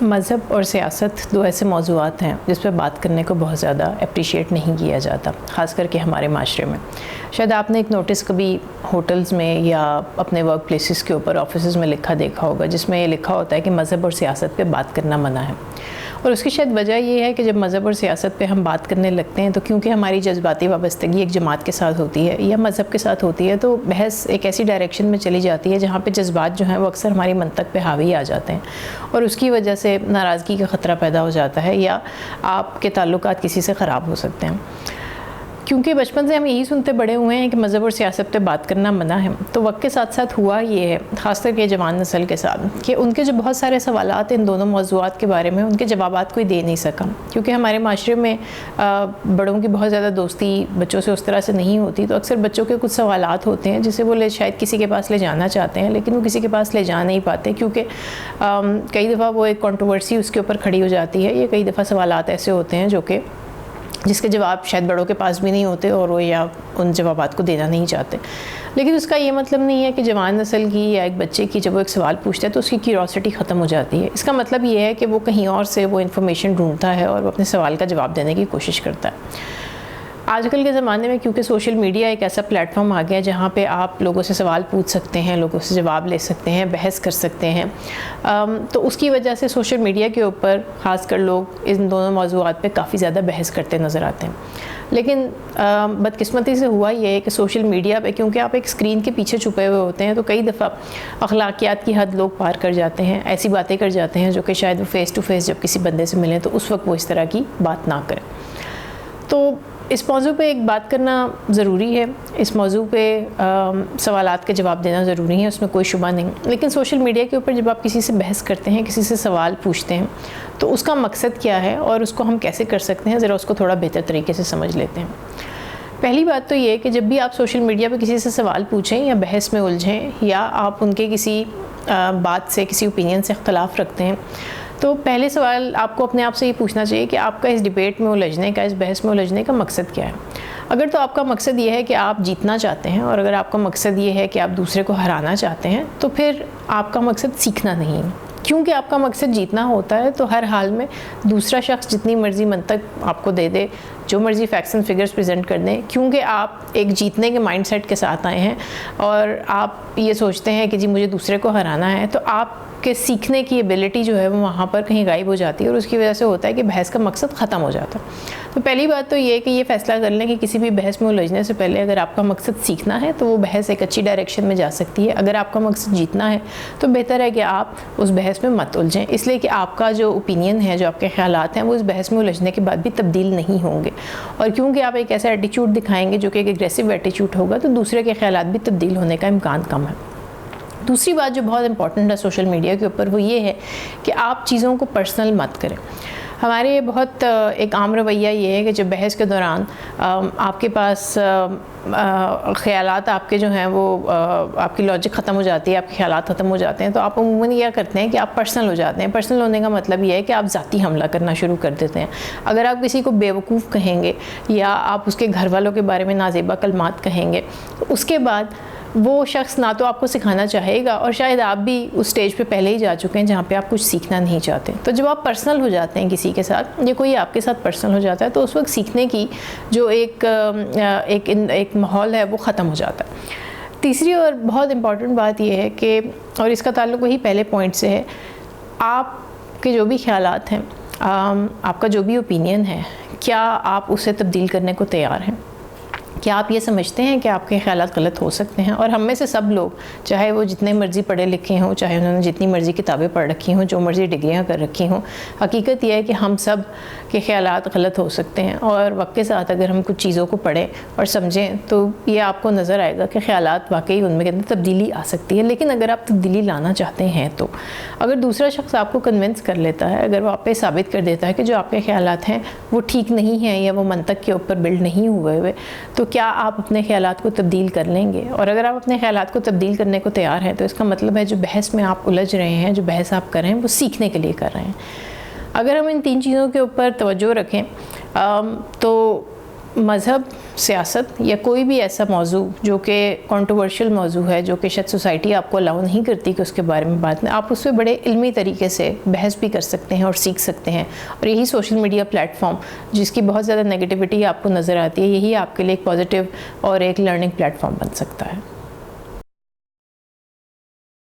مذہب اور سیاست دو ایسے موضوعات ہیں جس پہ بات کرنے کو بہت زیادہ اپریشیٹ نہیں کیا جاتا، خاص کر کے ہمارے معاشرے میں۔ شاید آپ نے ایک نوٹس کبھی ہوٹلز میں یا اپنے ورک پلیسز کے اوپر آفیسز میں لکھا دیکھا ہوگا، جس میں یہ لکھا ہوتا ہے کہ مذہب اور سیاست پہ بات کرنا منع ہے۔ اور اس کی شاید وجہ یہ ہے کہ جب مذہب اور سیاست پہ ہم بات کرنے لگتے ہیں تو کیونکہ ہماری جذباتی وابستگی ایک جماعت کے ساتھ ہوتی ہے یا مذہب کے ساتھ ہوتی ہے، تو بحث ایک ایسی ڈائریکشن میں چلی جاتی ہے جہاں پہ جذبات جو ہیں وہ اکثر ہماری منطق پہ حاوی آ جاتے ہیں، اور اس کی وجہ سے ناراضگی کا خطرہ پیدا ہو جاتا ہے یا آپ کے تعلقات کسی سے خراب ہو سکتے ہیں۔ کیونکہ بچپن سے ہم یہی سنتے بڑے ہوئے ہیں کہ مذہب اور سیاست پہ بات کرنا منع ہے، تو وقت کے ساتھ ساتھ ہوا یہ ہے، خاص کر کے جوان نسل کے ساتھ، کہ ان کے جو بہت سارے سوالات ان دونوں موضوعات کے بارے میں ان کے جوابات کوئی دے نہیں سکا، کیونکہ ہمارے معاشرے میں بڑوں کی بہت زیادہ دوستی بچوں سے اس طرح سے نہیں ہوتی، تو اکثر بچوں کے کچھ سوالات ہوتے ہیں جسے وہ شاید کسی کے پاس لے جانا چاہتے ہیں، لیکن وہ کسی کے پاس لے جا نہیں پاتے، کیونکہ کئی دفعہ وہ ایک کنٹروورسی اس کے اوپر کھڑی ہو جاتی ہے، یا کئی دفعہ سوالات ایسے ہوتے ہیں جو کہ جس کے جواب شاید بڑوں کے پاس بھی نہیں ہوتے اور وہ یا ان جوابات کو دینا نہیں چاہتے۔ لیکن اس کا یہ مطلب نہیں ہے کہ جوان نسل کی یا ایک بچے کی جب وہ ایک سوال پوچھتا ہے تو اس کی کیوریوسٹی ختم ہو جاتی ہے۔ اس کا مطلب یہ ہے کہ وہ کہیں اور سے وہ انفارمیشن ڈھونڈتا ہے اور وہ اپنے سوال کا جواب دینے کی کوشش کرتا ہے۔ آج کل کے زمانے میں کیونکہ سوشل میڈیا ایک ایسا پلیٹ فارم آ گیا ہے جہاں پہ آپ لوگوں سے سوال پوچھ سکتے ہیں، لوگوں سے جواب لے سکتے ہیں، بحث کر سکتے ہیں، تو اس کی وجہ سے سوشل میڈیا کے اوپر خاص کر لوگ ان دونوں موضوعات پہ کافی زیادہ بحث کرتے نظر آتے ہیں۔ لیکن بدقسمتی سے ہوا یہ ہے کہ سوشل میڈیا پہ کیونکہ آپ ایک اسکرین کے پیچھے چھپے ہوئے ہوتے ہیں، تو کئی دفعہ اخلاقیات کی حد لوگ پار کر جاتے ہیں، ایسی باتیں کر جاتے ہیں جو کہ شاید وہ فیس ٹو فیس جب کسی بندے سے ملیں تو اس وقت وہ اس طرح کی بات نہ کریں۔ تو اس موضوع پہ ایک بات کرنا ضروری ہے، اس موضوع پہ سوالات کے جواب دینا ضروری ہے، اس میں کوئی شبہ نہیں۔ لیکن سوشل میڈیا کے اوپر جب آپ کسی سے بحث کرتے ہیں، کسی سے سوال پوچھتے ہیں، تو اس کا مقصد کیا ہے اور اس کو ہم کیسے کر سکتے ہیں، ذرا اس کو تھوڑا بہتر طریقے سے سمجھ لیتے ہیں۔ پہلی بات تو یہ ہے کہ جب بھی آپ سوشل میڈیا پہ کسی سے سوال پوچھیں یا بحث میں الجھیں یا آپ ان کے کسی بات سے کسی اوپینین سے اختلاف رکھتے ہیں، تو پہلے سوال آپ کو اپنے آپ سے یہ پوچھنا چاہیے کہ آپ کا اس ڈیبیٹ میں الجھنے کا، اس بحث میں الجھنے کا مقصد کیا ہے۔ اگر تو آپ کا مقصد یہ ہے کہ آپ جیتنا چاہتے ہیں، اور اگر آپ کا مقصد یہ ہے کہ آپ دوسرے کو ہرانا چاہتے ہیں، تو پھر آپ کا مقصد سیکھنا نہیں ہے۔ کیونکہ آپ کا مقصد جیتنا ہوتا ہے تو ہر حال میں دوسرا شخص جتنی مرضی منطق آپ کو دے دے، جو مرضی فیکٹس اینڈ فگرز پریزنٹ کر دیں، کیونکہ آپ ایک جیتنے کے مائنڈ سیٹ کے ساتھ آئے ہیں اور آپ یہ سوچتے ہیں کہ جی مجھے دوسرے کو ہرانا ہے، تو آپ کے سیکھنے کی ایبلٹی جو ہے وہ وہاں پر کہیں غائب ہو جاتی ہے، اور اس کی وجہ سے ہوتا ہے کہ بحث کا مقصد ختم ہو جاتا ہے۔ تو پہلی بات تو یہ ہے کہ یہ فیصلہ کر لیں کہ کسی بھی بحث میں الجھنے سے پہلے اگر آپ کا مقصد سیکھنا ہے تو وہ بحث ایک اچھی ڈائریکشن میں جا سکتی ہے۔ اگر آپ کا مقصد جیتنا ہے تو بہتر ہے کہ آپ اس بحث میں مت الجھیں، اس لیے کہ آپ کا جو اوپینین ہے، جو آپ کے خیالات ہیں، وہ اس بحث میں الجھنے کے بعد بھی تبدیل نہیں ہوں گے، اور کیونکہ آپ ایک ایسا ایٹیچیوڈ دکھائیں گے جو کہ ایک ایگریسو ایٹیچیوڈ ہوگا، تو دوسرے کے خیالات بھی تبدیل ہونے کا امکان کم ہے۔ دوسری بات جو بہت امپورٹنٹ ہے سوشل میڈیا کے اوپر وہ یہ ہے کہ آپ چیزوں کو پرسنل مت کریں۔ ہمارے بہت ایک عام رویہ یہ ہے کہ جب بحث کے دوران آپ کے پاس خیالات آپ کے جو ہیں وہ آپ کی لاجک ختم ہو جاتی ہے، آپ کے خیالات ختم ہو جاتے ہیں، تو آپ عموماً یہ کرتے ہیں کہ آپ پرسنل ہو جاتے ہیں۔ پرسنل ہونے کا مطلب یہ ہے کہ آپ ذاتی حملہ کرنا شروع کر دیتے ہیں۔ اگر آپ کسی کو بیوقوف کہیں گے یا آپ اس کے گھر والوں کے بارے میں نازیبا کلمات کہیں گے، تو اس کے بعد وہ شخص نہ تو آپ کو سکھانا چاہے گا، اور شاید آپ بھی اس سٹیج پہ پہلے ہی جا چکے ہیں جہاں پہ آپ کچھ سیکھنا نہیں چاہتے۔ تو جب آپ پرسنل ہو جاتے ہیں کسی کے ساتھ یا کوئی آپ کے ساتھ پرسنل ہو جاتا ہے، تو اس وقت سیکھنے کی جو ایک ماحول ہے وہ ختم ہو جاتا ہے۔ تیسری اور بہت امپورٹنٹ بات یہ ہے کہ، اور اس کا تعلق وہی پہلے پوائنٹ سے ہے، آپ کے جو بھی خیالات ہیں، آپ کا جو بھی اوپینین ہے، کیا آپ اسے تبدیل کرنے کو تیار ہیں؟ کیا آپ یہ سمجھتے ہیں کہ آپ کے خیالات غلط ہو سکتے ہیں؟ اور ہم میں سے سب لوگ، چاہے وہ جتنے مرضی پڑھے لکھے ہوں، چاہے انہوں نے جتنی مرضی کتابیں پڑھ رکھی ہوں، جو مرضی ڈگریاں کر رکھی ہوں، حقیقت یہ ہے کہ ہم سب کے خیالات غلط ہو سکتے ہیں، اور وقت کے ساتھ اگر ہم کچھ چیزوں کو پڑھیں اور سمجھیں تو یہ آپ کو نظر آئے گا کہ خیالات واقعی ان میں تبدیلی آ سکتی ہے۔ لیکن اگر آپ تبدیلی لانا چاہتے ہیں تو اگر دوسرا شخص آپ کو کنونس کر لیتا ہے، اگر وہ آپ پہ ثابت کر دیتا ہے کہ جو آپ کے خیالات ہیں وہ ٹھیک نہیں ہیں یا وہ منطق کے اوپر بلڈ نہیں ہوئے، تو کیا آپ اپنے خیالات کو تبدیل کر لیں گے؟ اور اگر آپ اپنے خیالات کو تبدیل کرنے کو تیار ہیں تو اس کا مطلب ہے جو بحث میں آپ الجھ رہے ہیں، جو بحث آپ کر رہے ہیں، وہ سیکھنے کے لیے کر رہے ہیں۔ اگر ہم ان تین چیزوں کے اوپر توجہ رکھیں تو مذہب، سیاست یا کوئی بھی ایسا موضوع جو کہ کنٹروورشل موضوع ہے، جو کہ شاید سوسائٹی آپ کو الاؤ نہیں کرتی کہ اس کے بارے میں بات میں، آپ اس پہ بڑے علمی طریقے سے بحث بھی کر سکتے ہیں اور سیکھ سکتے ہیں. اور یہی سوشل میڈیا پلیٹ فارم جس کی بہت زیادہ نگیٹیوٹی آپ کو نظر آتی ہے، یہی آپ کے لیے ایک پازیٹیو اور ایک لرننگ پلیٹ فارم بن سکتا ہے.